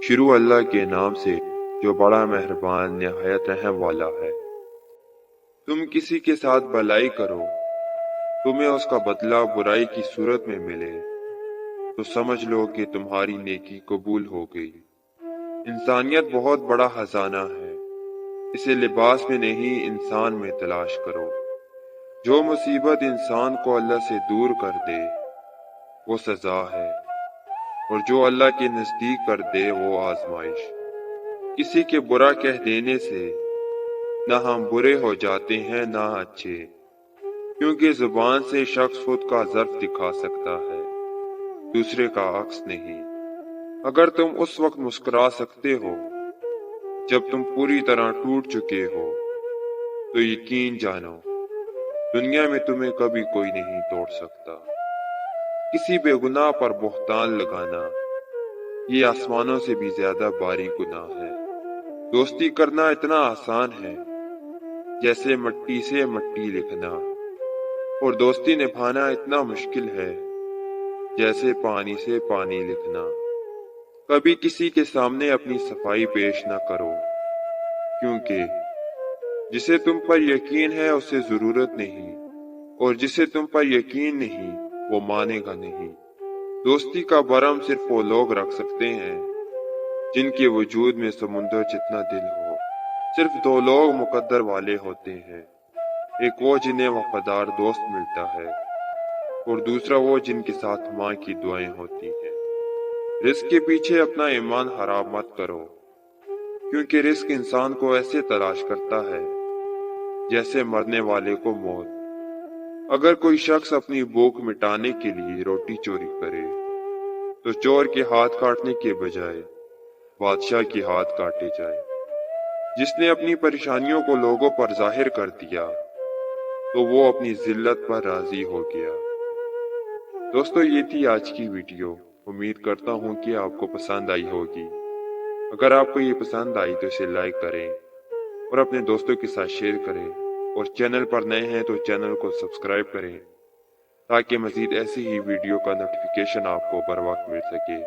شروع اللہ کے نام سے جو بڑا مہربان نہایت رحم والا ہے۔ تم کسی کے ساتھ بھلائی کرو، تمہیں اس کا بدلہ برائی کی صورت میں ملے تو سمجھ لو کہ تمہاری نیکی قبول ہو گئی۔ انسانیت بہت بڑا خزانہ ہے، اسے لباس میں نہیں انسان میں تلاش کرو۔ جو مصیبت انسان کو اللہ سے دور کر دے وہ سزا ہے، اور جو اللہ کے نزدیک کر دے وہ آزمائش۔ کسی کے برا کہہ دینے سے نہ ہم برے ہو جاتے ہیں نہ اچھے، کیونکہ زبان سے شخص خود کا ضعف دکھا سکتا ہے، دوسرے کا عکس نہیں۔ اگر تم اس وقت مسکرا سکتے ہو جب تم پوری طرح ٹوٹ چکے ہو تو یقین جانو دنیا میں تمہیں کبھی کوئی نہیں توڑ سکتا۔ کسی بے گناہ پر بہتان لگانا یہ آسمانوں سے بھی زیادہ بھاری گناہ ہے۔ دوستی کرنا اتنا آسان ہے جیسے مٹی سے مٹی لکھنا، اور دوستی نبھانا اتنا مشکل ہے جیسے پانی سے پانی لکھنا۔ کبھی کسی کے سامنے اپنی صفائی پیش نہ کرو، کیونکہ جسے تم پر یقین ہے اسے ضرورت نہیں، اور جسے تم پر یقین نہیں وہ مانے گا نہیں۔ دوستی کا برہم صرف وہ لوگ رکھ سکتے ہیں جن کے وجود میں سمندر جتنا دل ہو۔ صرف دو لوگ مقدر والے ہوتے ہیں، ایک وہ جنہیں وفادار دوست ملتا ہے، اور دوسرا وہ جن کے ساتھ ماں کی دعائیں ہوتی ہیں۔ رزق کے پیچھے اپنا ایمان حرام مت کرو، کیونکہ رزق انسان کو ایسے تلاش کرتا ہے جیسے مرنے والے کو موت۔ اگر کوئی شخص اپنی بھوک مٹانے کے لیے روٹی چوری کرے تو چور کے ہاتھ کاٹنے کے بجائے بادشاہ کے ہاتھ کاٹے جائے۔ جس نے اپنی پریشانیوں کو لوگوں پر ظاہر کر دیا تو وہ اپنی ذلت پر راضی ہو گیا۔ دوستو، یہ تھی آج کی ویڈیو۔ امید کرتا ہوں کہ آپ کو پسند آئی ہوگی۔ اگر آپ کو یہ پسند آئی تو اسے لائک کریں اور اپنے دوستوں کے ساتھ شیئر کریں، اور چینل پر نئے ہیں تو چینل کو سبسکرائب کریں تاکہ مزید ایسی ہی ویڈیو کا نوٹیفیکیشن آپ کو بر وقت مل سکے۔